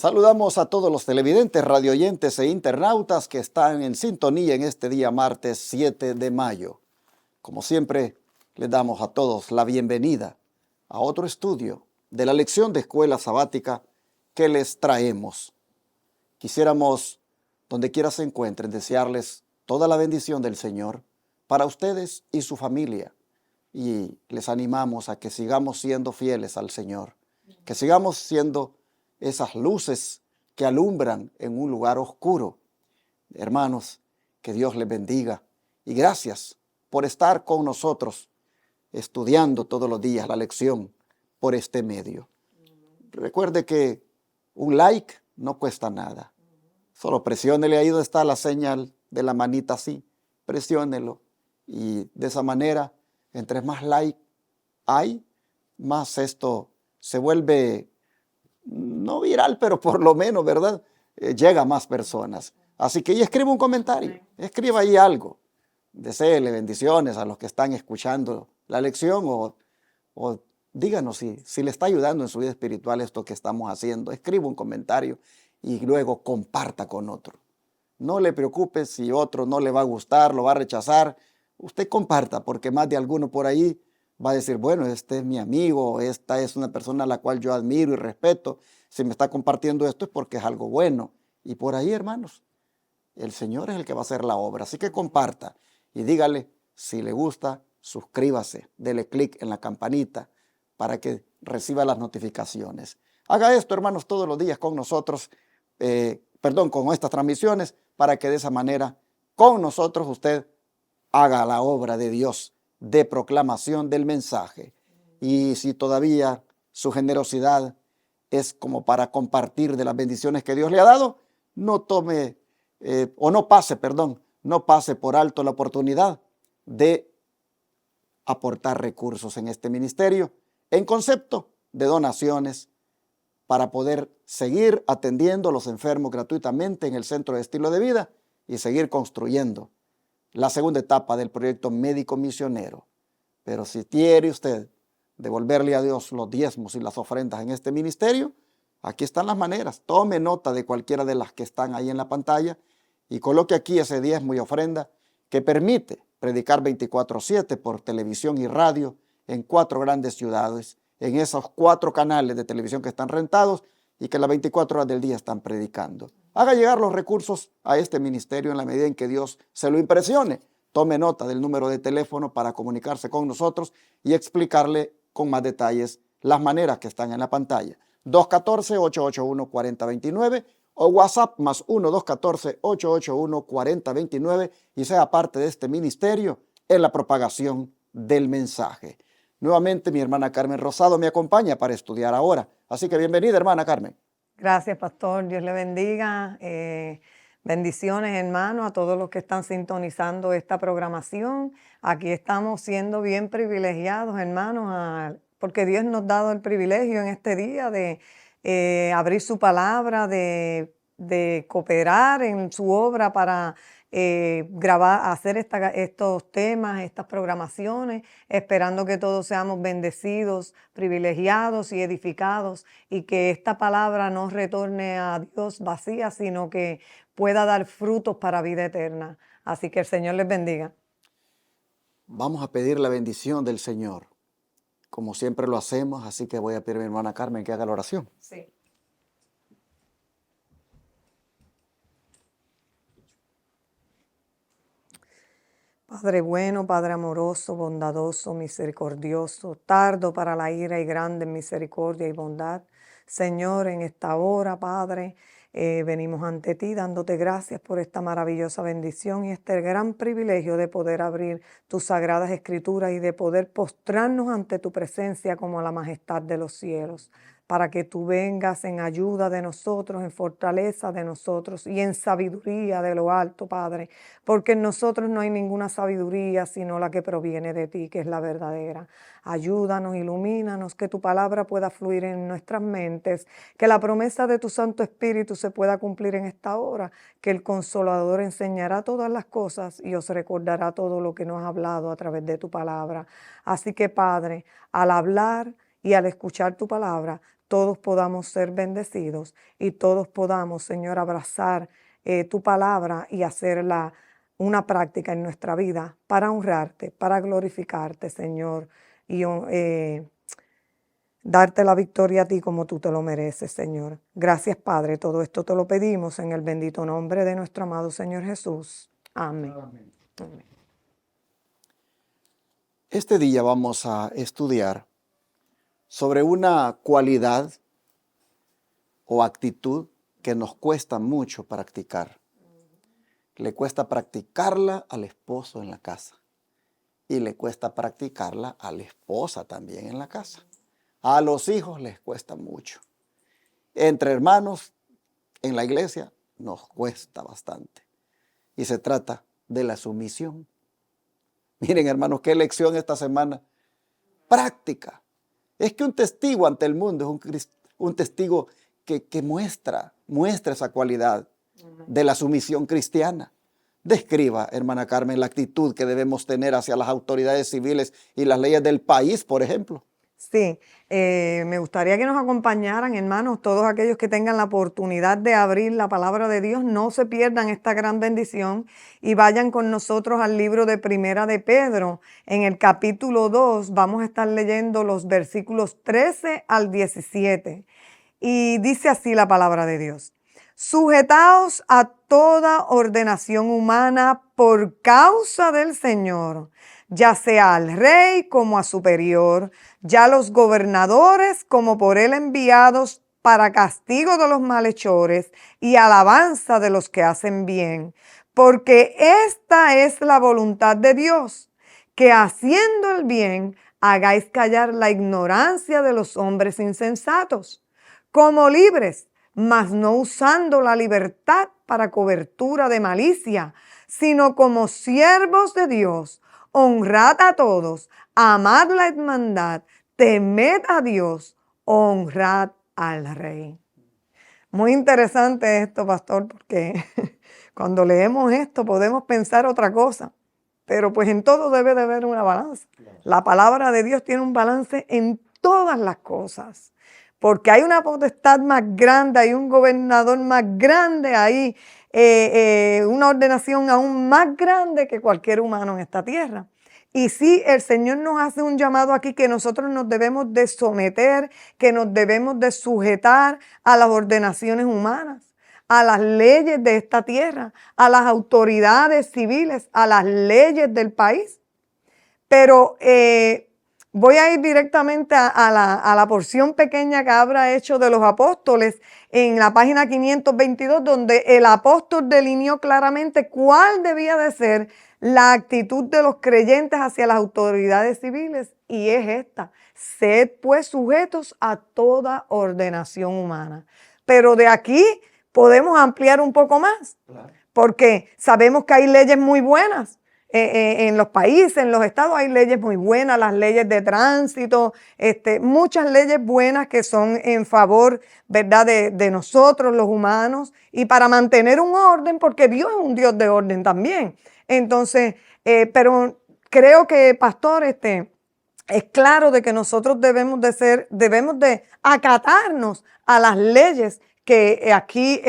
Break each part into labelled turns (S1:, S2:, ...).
S1: Saludamos a todos los televidentes, radioyentes e internautas que están en sintonía en este día martes 7 de mayo. Como siempre, les damos a todos la bienvenida a otro estudio de la lección de escuela sabática que les traemos. Quisiéramos, donde quiera se encuentren, desearles toda la bendición del Señor para ustedes y su familia. Y les animamos a que sigamos siendo fieles al Señor, que sigamos siendo esas luces que alumbran en un lugar oscuro. Hermanos, que Dios les bendiga y gracias por estar con nosotros estudiando todos los días la lección por este medio. Recuerde que un like no cuesta nada. Solo presiónele ahí donde está la señal de la manita así, presiónelo y de esa manera, entre más like hay, más esto se vuelve no viral, pero por lo menos, ¿verdad? Llega a más personas. Así que escriba un comentario, escriba ahí algo. Deséele bendiciones a los que están escuchando la lección o díganos si le está ayudando en su vida espiritual esto que estamos haciendo. Escriba un comentario y luego comparta con otro. No le preocupe si otro no le va a gustar, lo va a rechazar. Usted comparta porque más de alguno por ahí va a decir, bueno, este es mi amigo, esta es una persona a la cual yo admiro y respeto. Si me está compartiendo esto es porque es algo bueno. Y por ahí, hermanos, el Señor es el que va a hacer la obra. Así que comparta y dígale, si le gusta, suscríbase, dele clic en la campanita para que reciba las notificaciones. Haga esto, hermanos, todos los días con nosotros, con estas transmisiones, para que de esa manera, con nosotros, usted haga la obra de Dios de proclamación del mensaje. Y si todavía su generosidad es como para compartir de las bendiciones que Dios le ha dado, no pase por alto la oportunidad de aportar recursos en este ministerio en concepto de donaciones para poder seguir atendiendo a los enfermos gratuitamente en el Centro de Estilo de Vida y seguir construyendo la segunda etapa del proyecto médico misionero. Pero si quiere usted devolverle a Dios los diezmos y las ofrendas en este ministerio, aquí están las maneras. Tome nota de cualquiera de las que están ahí en la pantalla y coloque aquí ese diezmo y ofrenda que permite predicar 24/7 por televisión y radio en 4 grandes ciudades, en esos 4 canales de televisión que están rentados y que las 24 horas del día están predicando. Haga llegar los recursos a este ministerio en la medida en que Dios se lo impresione. Tome nota del número de teléfono para comunicarse con nosotros y explicarle con más detalles las maneras que están en la pantalla. 214-881-4029 o WhatsApp +1 214-881-4029 y sea parte de este ministerio en la propagación del mensaje. Nuevamente mi hermana Carmen Rosado me acompaña para estudiar ahora. Así que bienvenida, hermana Carmen.
S2: Gracias, pastor. Dios le bendiga. Bendiciones, hermano, a todos los que están sintonizando esta programación. Aquí estamos siendo bien privilegiados, hermanos, porque Dios nos ha dado el privilegio en este día de abrir su palabra, de cooperar en su obra para grabar, hacer estos temas, estas programaciones, esperando que todos seamos bendecidos, privilegiados y edificados, y que esta palabra no retorne a Dios vacía, sino que pueda dar frutos para vida eterna. Así que el Señor les bendiga.
S1: Vamos a pedir la bendición del Señor, como siempre lo hacemos, así que voy a pedir a mi hermana Carmen que haga la oración.
S2: Sí. Padre bueno, Padre amoroso, bondadoso, misericordioso, tardo para la ira y grande en misericordia y bondad. Señor, en esta hora, Padre, venimos ante ti dándote gracias por esta maravillosa bendición y este gran privilegio de poder abrir tus sagradas escrituras y de poder postrarnos ante tu presencia como a la majestad de los cielos, para que tú vengas en ayuda de nosotros, en fortaleza de nosotros y en sabiduría de lo alto, Padre, porque en nosotros no hay ninguna sabiduría sino la que proviene de ti, que es la verdadera. Ayúdanos, ilumínanos, que tu palabra pueda fluir en nuestras mentes, que la promesa de tu Santo Espíritu se pueda cumplir en esta hora, que el Consolador enseñará todas las cosas y os recordará todo lo que nos ha hablado a través de tu palabra. Así que, Padre, al hablar y al escuchar tu palabra, todos podamos ser bendecidos y todos podamos, Señor, abrazar tu palabra y hacerla una práctica en nuestra vida para honrarte, para glorificarte, Señor, y darte la victoria a ti como tú te lo mereces, Señor. Gracias, Padre. Todo esto te lo pedimos en el bendito nombre de nuestro amado Señor Jesús. Amén.
S1: Amén.
S2: Amén.
S1: Este día vamos a estudiar sobre una cualidad o actitud que nos cuesta mucho practicar. Le cuesta practicarla al esposo en la casa y le cuesta practicarla a la esposa también en la casa. A los hijos les cuesta mucho. Entre hermanos en la iglesia nos cuesta bastante. Y se trata de la sumisión. Miren, hermanos, qué lección esta semana. Práctica. Es que un testigo ante el mundo es un testigo que muestra esa cualidad de la sumisión cristiana. Describa, hermana Carmen, la actitud que debemos tener hacia las autoridades civiles y las leyes del país, por ejemplo.
S2: Sí, me gustaría que nos acompañaran, hermanos, todos aquellos que tengan la oportunidad de abrir la palabra de Dios, no se pierdan esta gran bendición y vayan con nosotros al libro de Primera de Pedro. En el capítulo 2 vamos a estar leyendo los versículos 13 al 17 y dice así la palabra de Dios. Sujetaos a toda ordenación humana por causa del Señor, ya sea al rey como a superior, ya los gobernadores como por él enviados para castigo de los malhechores y alabanza de los que hacen bien, porque esta es la voluntad de Dios, que haciendo el bien hagáis callar la ignorancia de los hombres insensatos, como libres, mas no usando la libertad para cobertura de malicia, sino como siervos de Dios. Honrad a todos, amad la hermandad, temed a Dios, honrad al Rey. Muy interesante esto, pastor, porque cuando leemos esto podemos pensar otra cosa, pero pues en todo debe de haber una balanza. La palabra de Dios tiene un balance en todas las cosas, porque hay una potestad más grande, hay un gobernador más grande, hay una ordenación aún más grande que cualquier humano en esta tierra. Y sí, el Señor nos hace un llamado aquí que nosotros nos debemos de someter, que nos debemos de sujetar a las ordenaciones humanas, a las leyes de esta tierra, a las autoridades civiles, a las leyes del país. Pero voy a ir directamente a la porción pequeña que habrá hecho de los apóstoles en la página 522, donde el apóstol delineó claramente cuál debía de ser la actitud de los creyentes hacia las autoridades civiles, y es esta: sed pues sujetos a toda ordenación humana. Pero de aquí podemos ampliar un poco más, porque sabemos que hay leyes muy buenas. En los países, en los estados hay leyes muy buenas, las leyes de tránsito, muchas leyes buenas que son en favor, ¿verdad?, de nosotros los humanos y para mantener un orden, porque Dios es un Dios de orden también. Entonces, pero creo que, pastor, es claro de que nosotros debemos de acatarnos a las leyes que aquí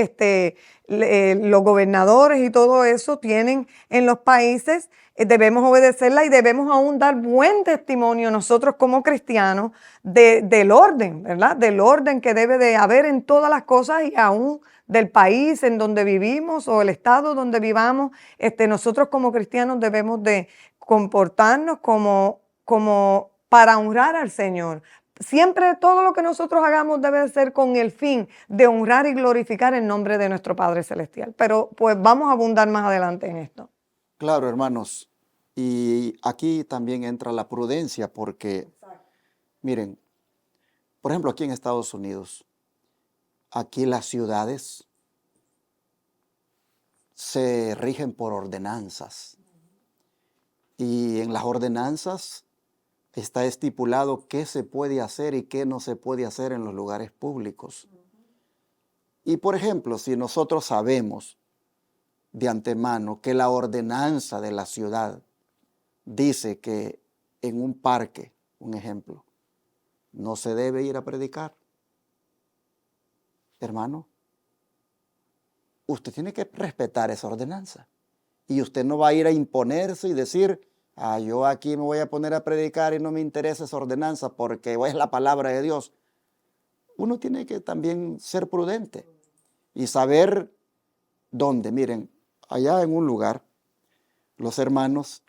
S2: los gobernadores y todo eso tienen en los países. Debemos obedecerla y debemos aún dar buen testimonio nosotros como cristianos del orden, ¿verdad? Del orden que debe de haber en todas las cosas y aún del país en donde vivimos o el estado donde vivamos. Nosotros como cristianos debemos de comportarnos como para honrar al Señor. Siempre todo lo que nosotros hagamos debe ser con el fin de honrar y glorificar el nombre de nuestro Padre Celestial. Pero pues vamos a abundar más adelante en esto.
S1: Claro, hermanos. Y aquí también entra la prudencia porque, miren, por ejemplo, aquí en Estados Unidos, aquí las ciudades se rigen por ordenanzas. Y en las ordenanzas está estipulado qué se puede hacer y qué no se puede hacer en los lugares públicos. Y por ejemplo, si nosotros sabemos de antemano que la ordenanza de la ciudad dice que en un parque, un ejemplo, no se debe ir a predicar, hermano, usted tiene que respetar esa ordenanza. Y usted no va a ir a imponerse y decir, yo aquí me voy a poner a predicar y no me interesa esa ordenanza porque es la palabra de Dios. Uno tiene que también ser prudente y saber dónde. Miren, allá en un lugar, los hermanos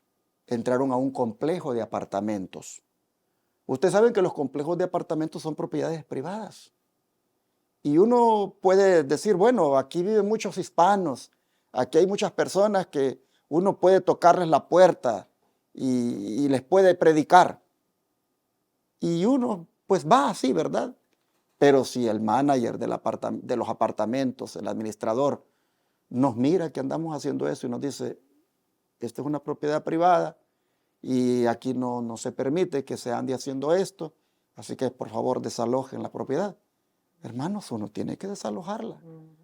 S1: entraron a un complejo de apartamentos. Ustedes saben que los complejos de apartamentos son propiedades privadas. Y uno puede decir, bueno, aquí viven muchos hispanos, aquí hay muchas personas que uno puede tocarles la puerta y les puede predicar. Y uno pues va así, ¿verdad? Pero si el manager de los apartamentos, el administrador, nos mira que andamos haciendo eso y nos dice, esta es una propiedad privada y aquí no se permite que se ande haciendo esto, así que por favor desalojen la propiedad. Hermanos, uno tiene que desalojarla.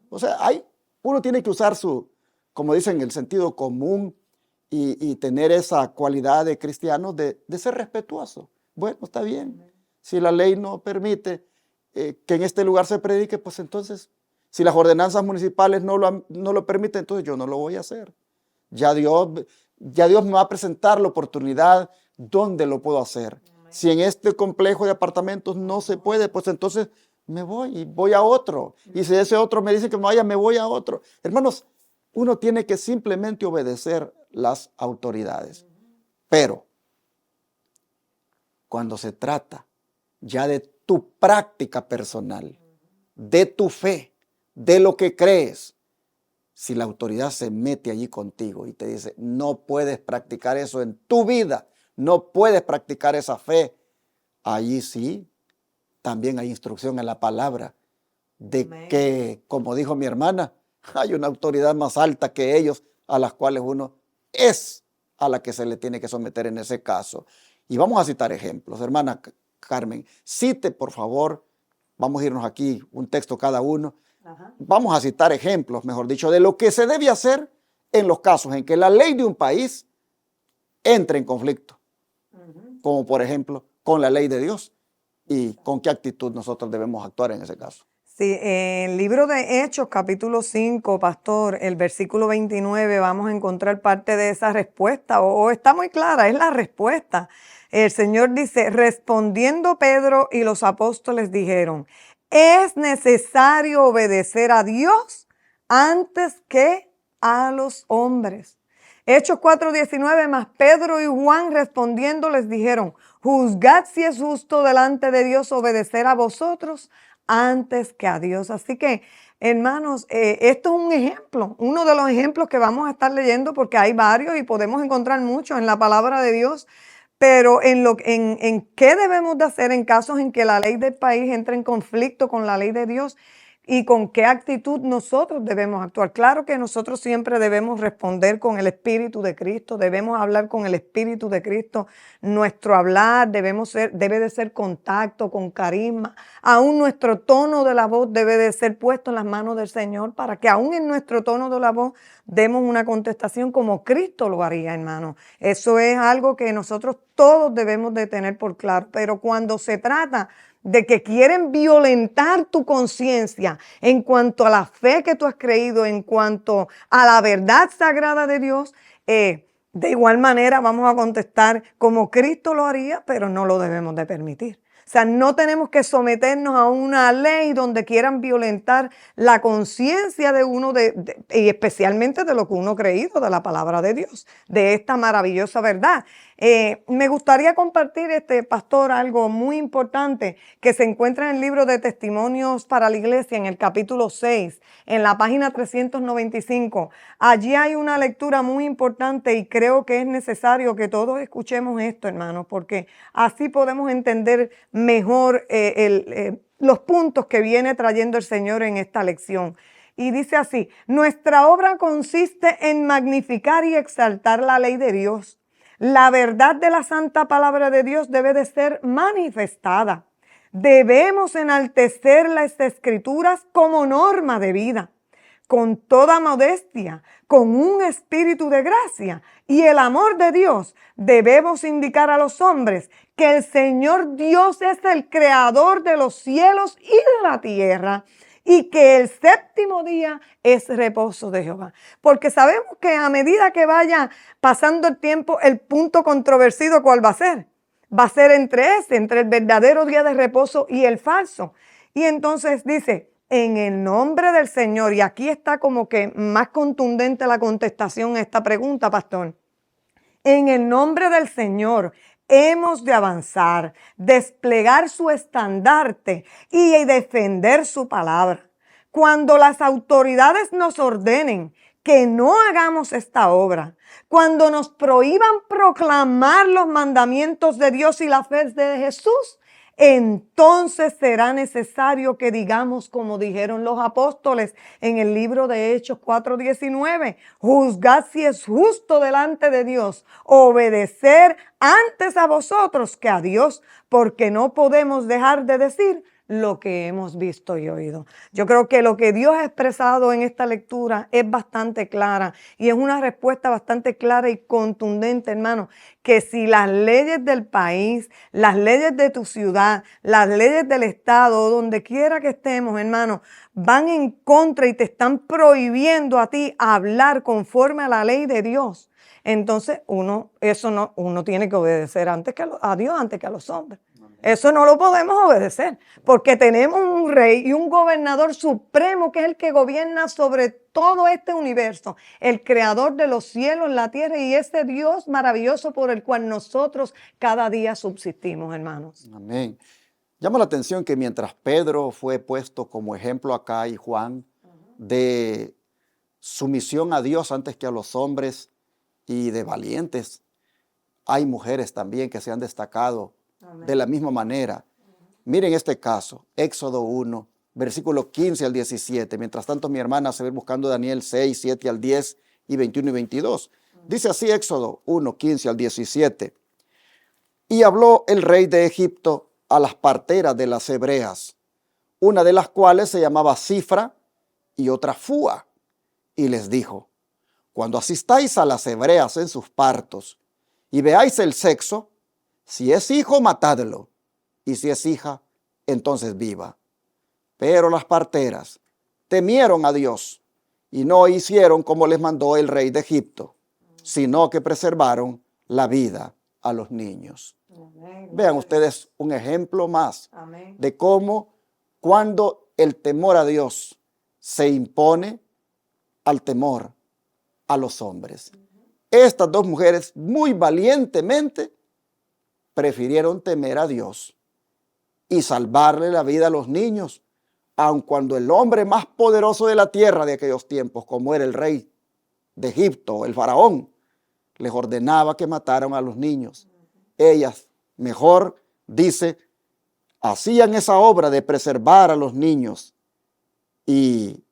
S1: O sea, uno tiene que usar como dicen, el sentido común y tener esa cualidad de cristiano de ser respetuoso. Bueno, está bien. Si la ley no permite que en este lugar se predique, pues entonces, si las ordenanzas municipales no lo permiten, entonces yo no lo voy a hacer. Ya Dios me va a presentar la oportunidad donde lo puedo hacer. Si en este complejo de apartamentos no se puede, pues entonces me voy y voy a otro. Y si ese otro me dice que me vaya, me voy a otro. Hermanos, uno tiene que simplemente obedecer las autoridades. Pero cuando se trata ya de tu práctica personal, de tu fe, de lo que crees, si la autoridad se mete allí contigo y te dice, no puedes practicar eso en tu vida, no puedes practicar esa fe, allí sí, también hay instrucción en la palabra de que, como dijo mi hermana, hay una autoridad más alta que ellos a las cuales uno es a la que se le tiene que someter en ese caso. Y vamos a citar ejemplos. Hermana Carmen, cite por favor, vamos a irnos aquí un texto cada uno. Ajá. Vamos a citar ejemplos, mejor dicho, de lo que se debe hacer en los casos en que la ley de un país entre en conflicto, como por ejemplo con la ley de Dios y con qué actitud nosotros debemos actuar en ese caso.
S2: Sí, en el libro de Hechos, capítulo 5, pastor, el versículo 29, vamos a encontrar parte de esa respuesta, o está muy clara, es la respuesta. El Señor dice, respondiendo Pedro y los apóstoles dijeron, es necesario obedecer a Dios antes que a los hombres. Hechos 4:19, más Pedro y Juan respondiendo les dijeron, juzgad si es justo delante de Dios obedecer a vosotros antes que a Dios. Así que, hermanos, esto es un ejemplo, uno de los ejemplos que vamos a estar leyendo porque hay varios y podemos encontrar muchos en la palabra de Dios, pero en qué debemos de hacer en casos en que la ley del país entre en conflicto con la ley de Dios y con qué actitud nosotros debemos actuar. Claro que nosotros siempre debemos responder con el Espíritu de Cristo, debemos hablar con el Espíritu de Cristo. Nuestro hablar debe de ser contacto, con carisma. Aún nuestro tono de la voz debe de ser puesto en las manos del Señor para que aún en nuestro tono de la voz demos una contestación como Cristo lo haría, hermano. Eso es algo que nosotros todos debemos de tener por claro. Pero cuando se trata de que quieren violentar tu conciencia en cuanto a la fe que tú has creído, en cuanto a la verdad sagrada de Dios, de igual manera vamos a contestar como Cristo lo haría, pero no lo debemos de permitir. O sea, no tenemos que someternos a una ley donde quieran violentar la conciencia de uno y especialmente de lo que uno ha creído, de la palabra de Dios, de esta maravillosa verdad. Me gustaría compartir, pastor, algo muy importante que se encuentra en el libro de Testimonios para la Iglesia, en el capítulo 6, en la página 395. Allí hay una lectura muy importante y creo que es necesario que todos escuchemos esto, hermanos, porque así podemos entender mejor los puntos que viene trayendo el Señor en esta lección. Y dice así, nuestra obra consiste en magnificar y exaltar la ley de Dios. La verdad de la santa palabra de Dios debe de ser manifestada. Debemos enaltecer las escrituras como norma de vida, con toda modestia, con un espíritu de gracia y el amor de Dios. Debemos indicar a los hombres que el Señor Dios es el creador de los cielos y de la tierra y que el séptimo día es reposo de Jehová. Porque sabemos que a medida que vaya pasando el tiempo, el punto controversido, ¿cuál va a ser? Va a ser entre el verdadero día de reposo y el falso. Y entonces dice, en el nombre del Señor, y aquí está como que más contundente la contestación a esta pregunta, pastor. En el nombre del Señor hemos de avanzar, desplegar su estandarte y defender su palabra. Cuando las autoridades nos ordenen que no hagamos esta obra, cuando nos prohíban proclamar los mandamientos de Dios y la fe de Jesús, entonces será necesario que digamos como dijeron los apóstoles en el libro de Hechos 4:19, juzgad si es justo delante de Dios obedecer antes a vosotros que a Dios, porque no podemos dejar de decir lo que hemos visto y oído. Yo creo que lo que Dios ha expresado en esta lectura es bastante clara y es una respuesta bastante clara y contundente, hermano, que si las leyes del país, las leyes de tu ciudad, las leyes del estado, donde quiera que estemos, hermano, van en contra y te están prohibiendo a ti hablar conforme a la ley de Dios, entonces uno tiene que obedecer antes que a Dios antes que a los hombres. Eso no lo podemos obedecer, porque tenemos un rey y un gobernador supremo que es el que gobierna sobre todo este universo, el creador de los cielos, la tierra y ese Dios maravilloso por el cual nosotros cada día subsistimos, hermanos.
S1: Amén. Llama la atención que mientras Pedro fue puesto como ejemplo acá y Juan de sumisión a Dios antes que a los hombres y de valientes, hay mujeres también que se han destacado de la misma manera. Miren este caso, Éxodo 1, versículo 15 al 17. Mientras tanto, mi hermana se ve buscando Daniel 6, 7 al 10 y 21 y 22. Dice así Éxodo 1, 15 al 17. Y habló el rey de Egipto a las parteras de las hebreas, una de las cuales se llamaba Cifra y otra Fúa, y les dijo, cuando asistáis a las hebreas en sus partos y veáis el sexo, si es hijo, matadlo, y si es hija, entonces viva. Pero las parteras temieron a Dios y no hicieron como les mandó el rey de Egipto, sino que preservaron la vida a los niños. Amén. Vean ustedes un ejemplo más Amén. De cómo cuando el temor a Dios se impone al temor a los hombres. Estas dos mujeres muy valientemente prefirieron temer a Dios y salvarle la vida a los niños, aun cuando el hombre más poderoso de la tierra de aquellos tiempos, como era el rey de Egipto, el faraón, les ordenaba que mataran a los niños. Ellas, mejor, dice, hacían esa obra de preservar a los niños y,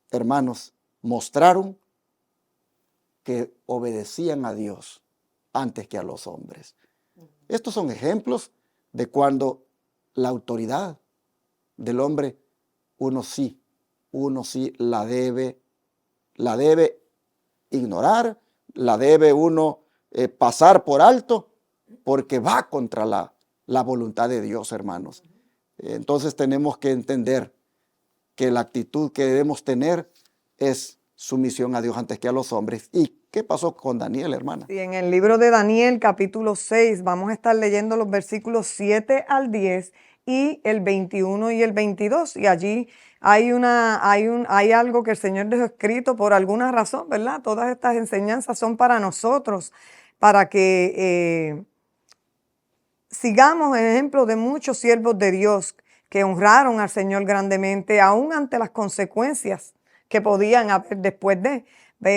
S1: hermanos, mostraron que obedecían a Dios antes que a los hombres. Estos son ejemplos de cuando la autoridad del hombre, uno sí la debe ignorar, la debe uno pasar por alto, porque va contra la voluntad de Dios, hermanos. Entonces tenemos que entender que la actitud que debemos tener es sumisión a Dios antes que a los hombres. ¿Y qué pasó con Daniel, hermana?
S2: Sí, en el libro de Daniel, capítulo 6, vamos a estar leyendo los versículos 7 al 10 y el 21 y el 22. Y allí hay algo que el Señor dejó escrito por alguna razón, ¿verdad? Todas estas enseñanzas son para nosotros, para que sigamos el ejemplo de muchos siervos de Dios que honraron al Señor grandemente, aún ante las consecuencias que podían haber después de.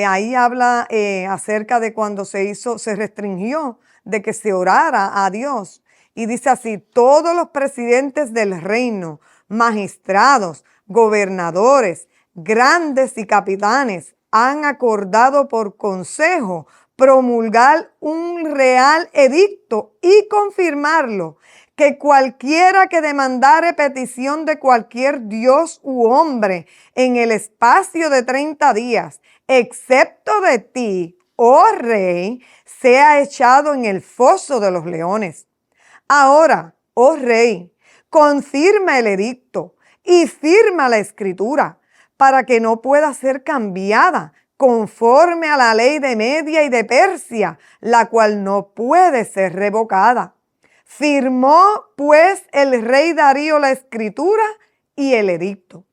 S2: Ahí habla acerca de cuando se restringió de que se orara a Dios. Y dice así, todos los presidentes del reino, magistrados, gobernadores, grandes y capitanes han acordado por consejo promulgar un real edicto y confirmarlo, que cualquiera que demandare petición de cualquier dios u hombre en el espacio de 30 días, excepto de ti, oh rey, sea echado en el foso de los leones. Ahora, oh rey, confirma el edicto y firma la escritura para que no pueda ser cambiada conforme a la ley de Media y de Persia, la cual no puede ser revocada. Firmó pues el rey Darío la escritura y el edicto.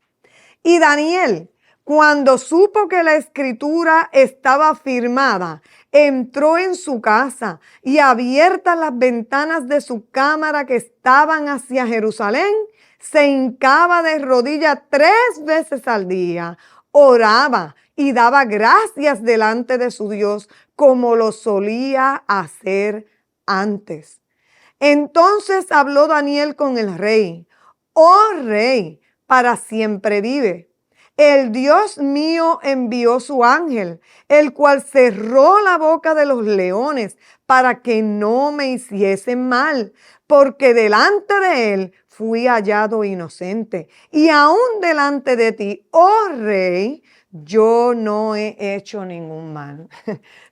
S2: Y Daniel, cuando supo que la escritura estaba firmada, entró en su casa y abiertas las ventanas de su cámara que estaban hacia Jerusalén, se hincaba de rodillas 3 veces al día, oraba y daba gracias delante de su Dios como lo solía hacer antes. Entonces habló Daniel con el rey: oh rey, para siempre vive. El Dios mío envió su ángel, el cual cerró la boca de los leones para que no me hiciesen mal, porque delante de él fui hallado inocente. Y aún delante de ti, oh rey, yo no he hecho ningún mal.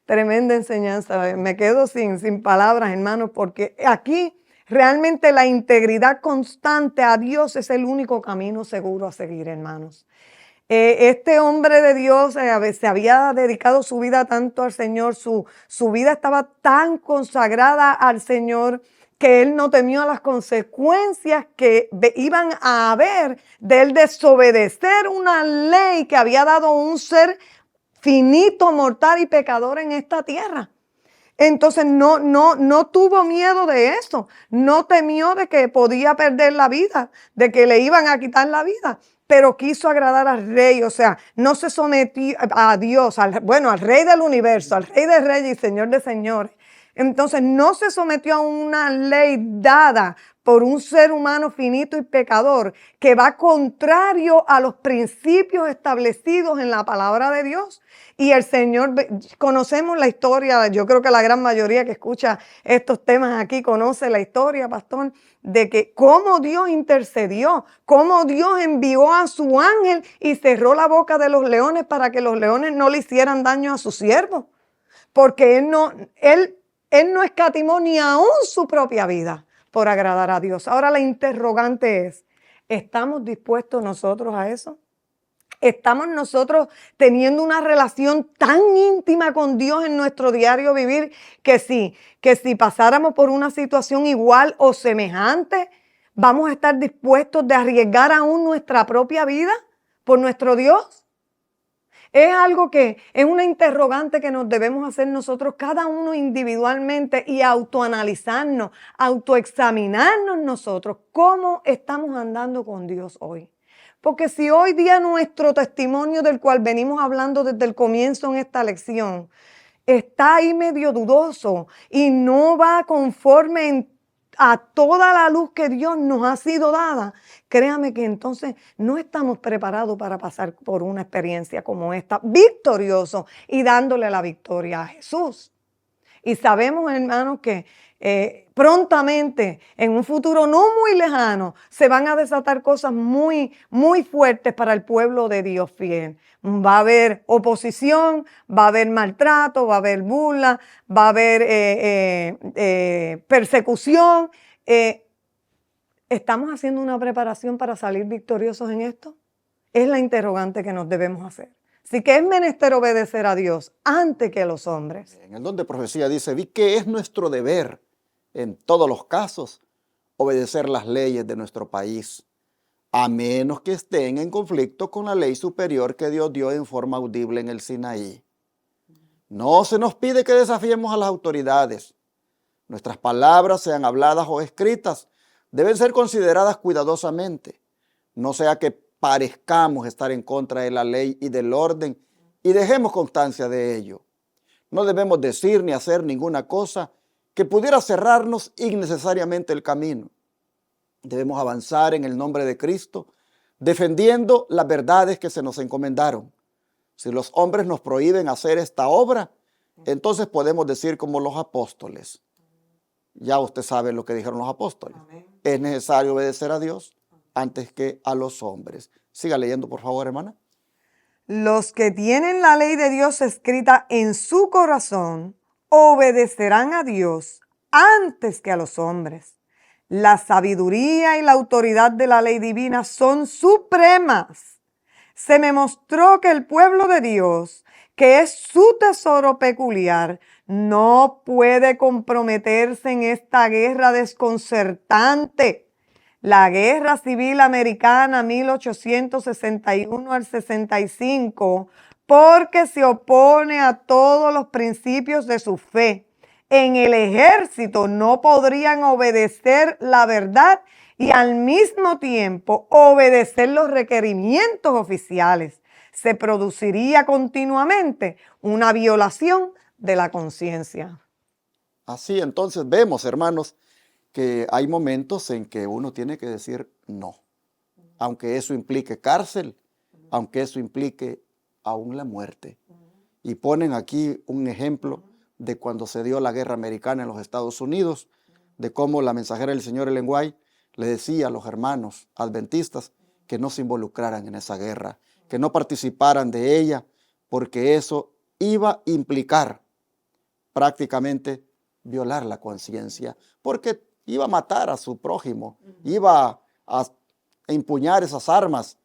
S2: Tremenda enseñanza. Me quedo sin palabras, hermanos, porque aquí realmente la integridad constante a Dios es el único camino seguro a seguir, hermanos. Este hombre de Dios se había dedicado su vida tanto al Señor, su vida estaba tan consagrada al Señor que él no temió las consecuencias que iban a haber de él desobedecer una ley que había dado un ser finito, mortal y pecador en esta tierra. Entonces no tuvo miedo de eso, no temió de que podía perder la vida, de que le iban a quitar la vida, pero quiso agradar al rey, o sea, no se sometió a Dios, al rey del universo, al rey de reyes y señor de señores. Entonces no se sometió a una ley dada por un ser humano finito y pecador que va contrario a los principios establecidos en la palabra de Dios. Y el Señor, conocemos la historia, yo creo que la gran mayoría que escucha estos temas aquí conoce la historia, pastor, de que cómo Dios intercedió, cómo Dios envió a su ángel y cerró la boca de los leones para que los leones no le hicieran daño a su siervo. Porque él no escatimó ni aún su propia vida por agradar a Dios. Ahora la interrogante es, ¿estamos dispuestos nosotros a eso? ¿Estamos nosotros teniendo una relación tan íntima con Dios en nuestro diario vivir que si pasáramos por una situación igual o semejante, vamos a estar dispuestos de arriesgar aún nuestra propia vida por nuestro Dios? Es algo que es una interrogante que nos debemos hacer nosotros cada uno individualmente y autoanalizarnos, autoexaminarnos nosotros cómo estamos andando con Dios hoy. Porque si hoy día nuestro testimonio del cual venimos hablando desde el comienzo en esta lección está ahí medio dudoso y no va conforme a toda la luz que Dios nos ha sido dada, créame que entonces no estamos preparados para pasar por una experiencia como esta, victorioso y dándole la victoria a Jesús. Y sabemos, hermanos, que prontamente, en un futuro no muy lejano, se van a desatar cosas muy, muy fuertes para el pueblo de Dios fiel. Va a haber oposición, va a haber maltrato, va a haber burla, va a haber persecución. ¿Estamos haciendo una preparación para salir victoriosos en esto? Es la interrogante que nos debemos hacer. Así que es menester obedecer a Dios antes que a los hombres.
S1: En el don de profecía dice, vi que es nuestro deber en todos los casos obedecer las leyes de nuestro país, a menos que estén en conflicto con la ley superior que Dios dio en forma audible en el Sinaí. No se nos pide que desafiemos a las autoridades. Nuestras palabras, sean habladas o escritas, deben ser consideradas cuidadosamente, no sea que parezcamos estar en contra de la ley y del orden y dejemos constancia de ello. No debemos decir ni hacer ninguna cosa que pudiera cerrarnos innecesariamente el camino. Debemos avanzar en el nombre de Cristo, defendiendo las verdades que se nos encomendaron. Si los hombres nos prohíben hacer esta obra, entonces podemos decir como los apóstoles. Ya usted sabe lo que dijeron los apóstoles. Amén. Es necesario obedecer a Dios antes que a los hombres. Siga leyendo, por favor, hermana.
S2: Los que tienen la ley de Dios escrita en su corazón obedecerán a Dios antes que a los hombres. La sabiduría y la autoridad de la ley divina son supremas. Se me mostró que el pueblo de Dios, que es su tesoro peculiar, no puede comprometerse en esta guerra desconcertante. La Guerra Civil Americana 1861 al 65, porque se opone a todos los principios de su fe. En el ejército no podrían obedecer la verdad y al mismo tiempo obedecer los requerimientos oficiales. Se produciría continuamente una violación de la conciencia.
S1: Así entonces vemos, hermanos, que hay momentos en que uno tiene que decir no, aunque eso implique cárcel, aunque eso implique aún la muerte. Y ponen aquí un ejemplo de cuando se dio la guerra americana en los Estados Unidos, de cómo la mensajera del Señor Ellen White le decía a los hermanos adventistas que no se involucraran en esa guerra, que no participaran de ella, porque eso iba a implicar prácticamente violar la conciencia, porque iba a matar a su prójimo, iba a empuñar esas armas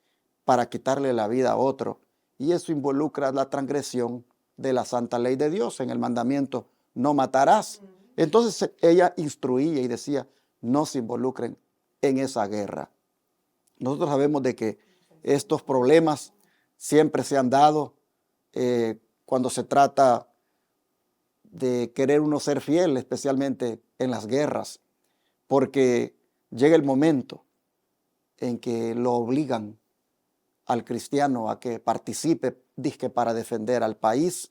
S1: para quitarle la vida a otro. Y eso involucra la transgresión de la santa ley de Dios en el mandamiento, no matarás. Entonces ella instruía y decía, no se involucren en esa guerra. Nosotros sabemos de que estos problemas siempre se han dado cuando se trata de querer uno ser fiel, especialmente en las guerras, porque llega el momento en que lo obligan al cristiano a que participe, dizque para defender al país,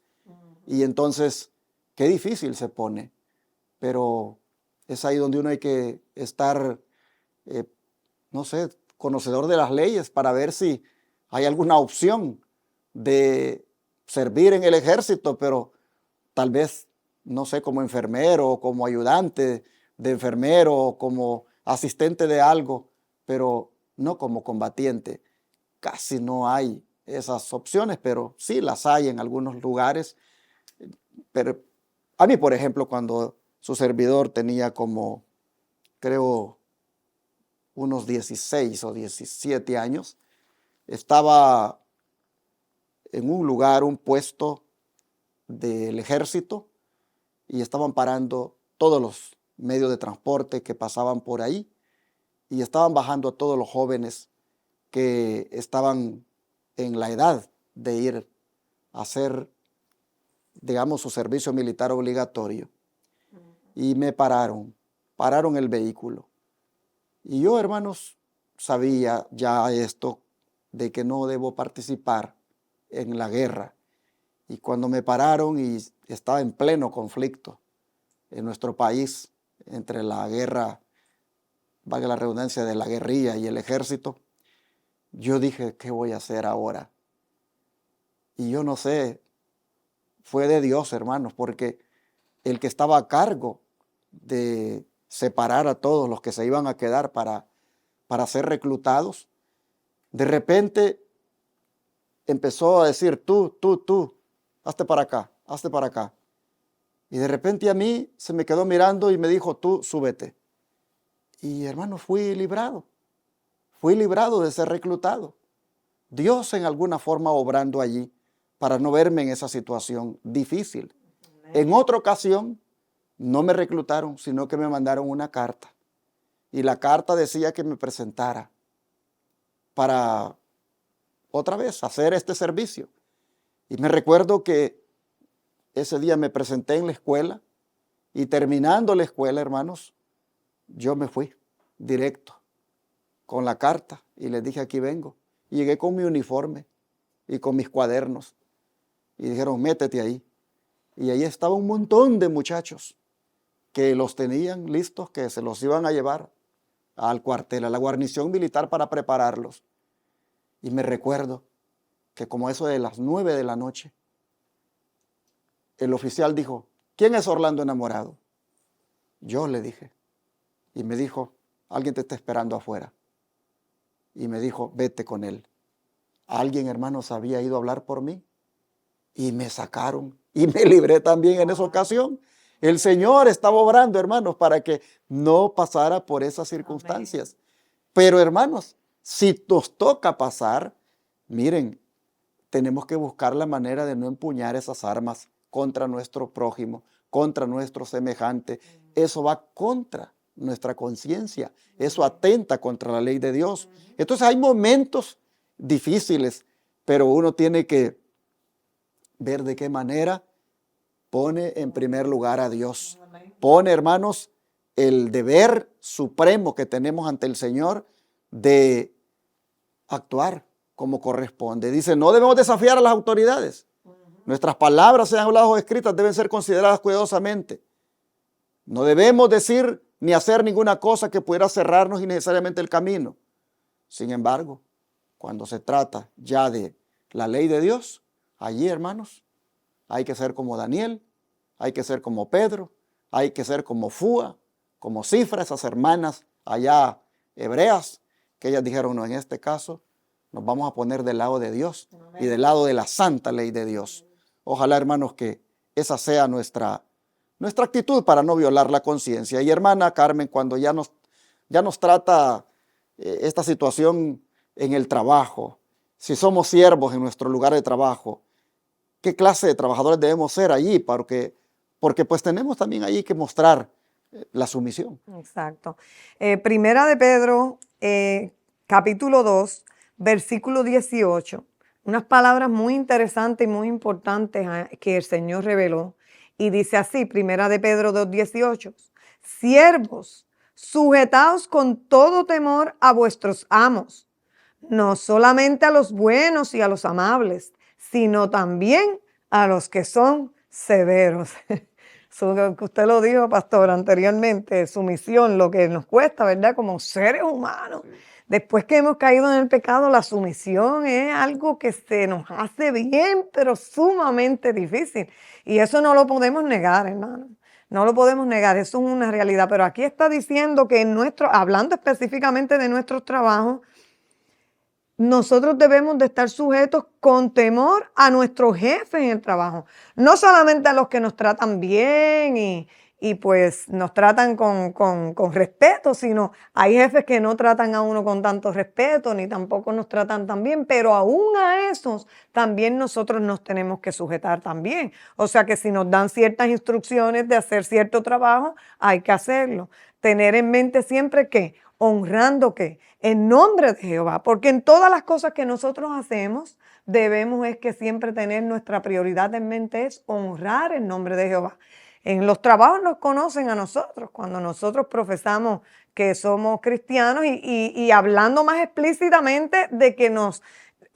S1: y entonces qué difícil se pone, pero es ahí donde uno hay que estar, no sé, conocedor de las leyes para ver si hay alguna opción de servir en el ejército, pero tal vez, no sé, como enfermero o como ayudante de enfermero o como asistente de algo, pero no como combatiente. Casi no hay esas opciones, pero sí las hay en algunos lugares. Pero a mí, por ejemplo, cuando su servidor tenía como, creo, unos 16 o 17 años, estaba en un lugar, un puesto del ejército, y estaban parando todos los medios de transporte que pasaban por ahí, y estaban bajando a todos los jóvenes que estaban en la edad de ir a hacer, digamos, su servicio militar obligatorio. Y me pararon el vehículo. Y yo, hermanos, sabía ya esto de que no debo participar en la guerra. Y cuando me pararon y estaba en pleno conflicto en nuestro país entre la guerra, valga la redundancia, de la guerrilla y el ejército, yo dije, ¿qué voy a hacer ahora? Y yo no sé, fue de Dios, hermanos, porque el que estaba a cargo de separar a todos los que se iban a quedar para ser reclutados, de repente empezó a decir, tú, hazte para acá, hazte para acá. Y de repente a mí se me quedó mirando y me dijo, tú súbete. Y hermano, fui librado de ser reclutado. Dios en alguna forma obrando allí para no verme en esa situación difícil. En otra ocasión no me reclutaron, sino que me mandaron una carta. Y la carta decía que me presentara para otra vez hacer este servicio. Y me recuerdo que ese día me presenté en la escuela y terminando la escuela, hermanos, yo me fui directo con la carta y les dije, aquí vengo. Y llegué con mi uniforme y con mis cuadernos y dijeron, métete ahí. Y ahí estaba un montón de muchachos que los tenían listos, que se los iban a llevar al cuartel, a la guarnición militar para prepararlos. Y me recuerdo que como eso de las 9 de la noche, el oficial dijo, ¿quién es Orlando Enamorado? Yo le dije. Y me dijo, alguien te está esperando afuera. Y me dijo, vete con él. Alguien, hermanos, había ido a hablar por mí y me sacaron y me libré también en esa ocasión. El Señor estaba obrando, hermanos, para que no pasara por esas circunstancias. Pero, hermanos, si nos toca pasar, miren, tenemos que buscar la manera de no empuñar esas armas contra nuestro prójimo, contra nuestro semejante. Eso va contra nuestra conciencia. Eso atenta contra la ley de Dios. Entonces hay momentos difíciles, pero uno tiene que ver de qué manera pone en primer lugar a Dios. Pone, hermanos, el deber supremo que tenemos ante el Señor de actuar como corresponde. Dice, no debemos desafiar a las autoridades. Nuestras palabras, sean habladas o escritas, deben ser consideradas cuidadosamente. No debemos decir ni hacer ninguna cosa que pudiera cerrarnos innecesariamente el camino. Sin embargo, cuando se trata ya de la ley de Dios, allí, hermanos, hay que ser como Daniel, hay que ser como Pedro, hay que ser como Fúa, como Cifra, esas hermanas allá hebreas, que ellas dijeron, no, en este caso nos vamos a poner del lado de Dios y del lado de la santa ley de Dios. Ojalá, hermanos, que esa sea nuestra actitud para no violar la conciencia. Y hermana Carmen, cuando ya nos trata esta situación en el trabajo, si somos siervos en nuestro lugar de trabajo, ¿qué clase de trabajadores debemos ser allí? Porque pues tenemos también allí que mostrar la sumisión.
S2: Exacto. Primera de Pedro, capítulo 2, versículo 18. Unas palabras muy interesantes y muy importantes que el Señor reveló. Y dice así, Primera de Pedro 2, 18. Siervos, sujetaos con todo temor a vuestros amos, no solamente a los buenos y a los amables, sino también a los que son severos. Que usted lo dijo, pastor, anteriormente, sumisión, lo que nos cuesta, ¿verdad? Como seres humanos. Después que hemos caído en el pecado, la sumisión es algo que se nos hace bien, pero sumamente difícil. Y eso no lo podemos negar, hermano. No lo podemos negar, eso es una realidad. Pero aquí está diciendo que hablando específicamente de nuestros trabajos, nosotros debemos de estar sujetos con temor a nuestros jefes en el trabajo. No solamente a los que nos tratan bien y pues nos tratan con respeto, sino hay jefes que no tratan a uno con tanto respeto, ni tampoco nos tratan tan bien, pero aún a esos también nosotros nos tenemos que sujetar también. O sea que si nos dan ciertas instrucciones de hacer cierto trabajo, hay que hacerlo. Tener en mente siempre que honrando que en nombre de Jehová, porque en todas las cosas que nosotros hacemos debemos es que siempre tener nuestra prioridad en mente es honrar el nombre de Jehová. En los trabajos nos conocen a nosotros cuando nosotros profesamos que somos cristianos y hablando más explícitamente de que nos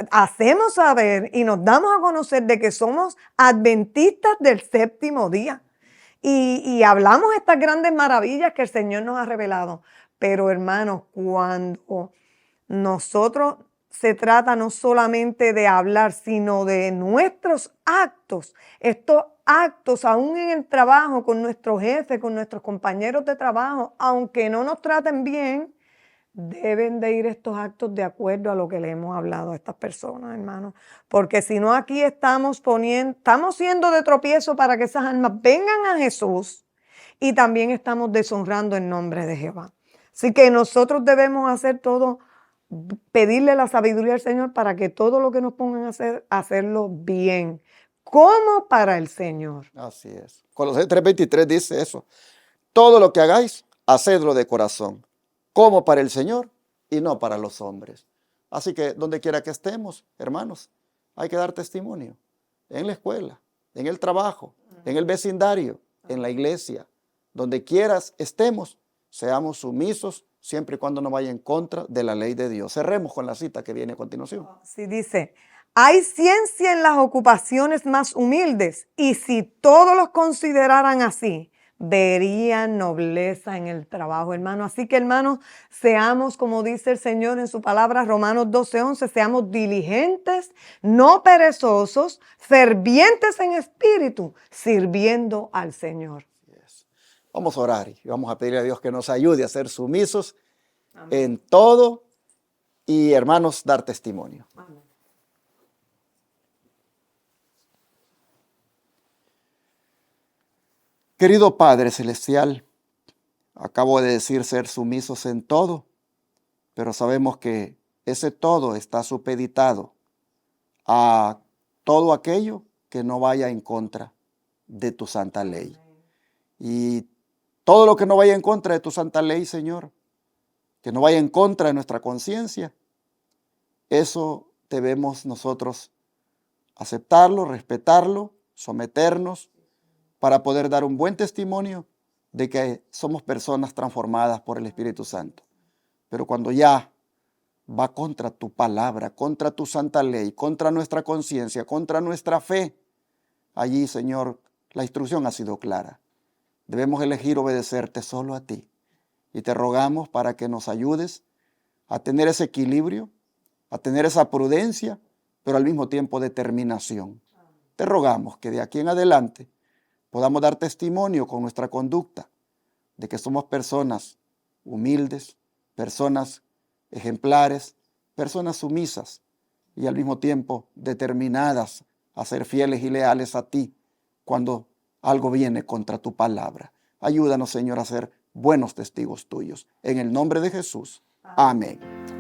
S2: hacemos saber y nos damos a conocer de que somos adventistas del séptimo día. Y hablamos estas grandes maravillas que el Señor nos ha revelado. Pero hermanos, cuando nosotros se trata no solamente de hablar, sino de nuestros actos, estos actos aún en el trabajo, con nuestro jefe, con nuestros compañeros de trabajo, aunque no nos traten bien, deben de ir estos actos de acuerdo a lo que le hemos hablado a estas personas, hermanos. Porque si no, aquí estamos siendo de tropiezo para que esas almas vengan a Jesús y también estamos deshonrando el nombre de Jehová. Así que nosotros debemos hacer todo, pedirle la sabiduría al Señor para que todo lo que nos pongan a hacer, hacerlo bien, como para el Señor.
S1: Así es. Colosenses 3:23 dice eso. Todo lo que hagáis, hacedlo de corazón, como para el Señor y no para los hombres. Así que donde quiera que estemos, hermanos, hay que dar testimonio. En la escuela, en el trabajo, en el vecindario, en la iglesia. Donde quieras estemos, seamos sumisos siempre y cuando no vaya en contra de la ley de Dios. Cerremos con la cita que viene a continuación.
S2: Sí, dice, hay ciencia en las ocupaciones más humildes y si todos los consideraran así, verían nobleza en el trabajo, hermano. Así que, hermanos, seamos, como dice el Señor en su palabra, Romanos 12:11, seamos diligentes, no perezosos, fervientes en espíritu, sirviendo al Señor.
S1: Vamos a orar y vamos a pedirle a Dios que nos ayude a ser sumisos en todo y, hermanos, dar testimonio.
S2: Amén.
S1: Querido Padre Celestial, acabo de decir ser sumisos en todo, pero sabemos que ese todo está supeditado a todo aquello que no vaya en contra de tu santa ley. Y todo lo que no vaya en contra de tu santa ley, Señor, que no vaya en contra de nuestra conciencia, eso debemos nosotros aceptarlo, respetarlo, someternos para poder dar un buen testimonio de que somos personas transformadas por el Espíritu Santo. Pero cuando ya va contra tu palabra, contra tu santa ley, contra nuestra conciencia, contra nuestra fe, allí, Señor, la instrucción ha sido clara. Debemos elegir obedecerte solo a ti. Y te rogamos para que nos ayudes a tener ese equilibrio, a tener esa prudencia, pero al mismo tiempo determinación. Te rogamos que de aquí en adelante podamos dar testimonio con nuestra conducta de que somos personas humildes, personas ejemplares, personas sumisas y al mismo tiempo determinadas a ser fieles y leales a ti cuando algo viene contra tu palabra. Ayúdanos, Señor, a ser buenos testigos tuyos. En el nombre de Jesús. Amén.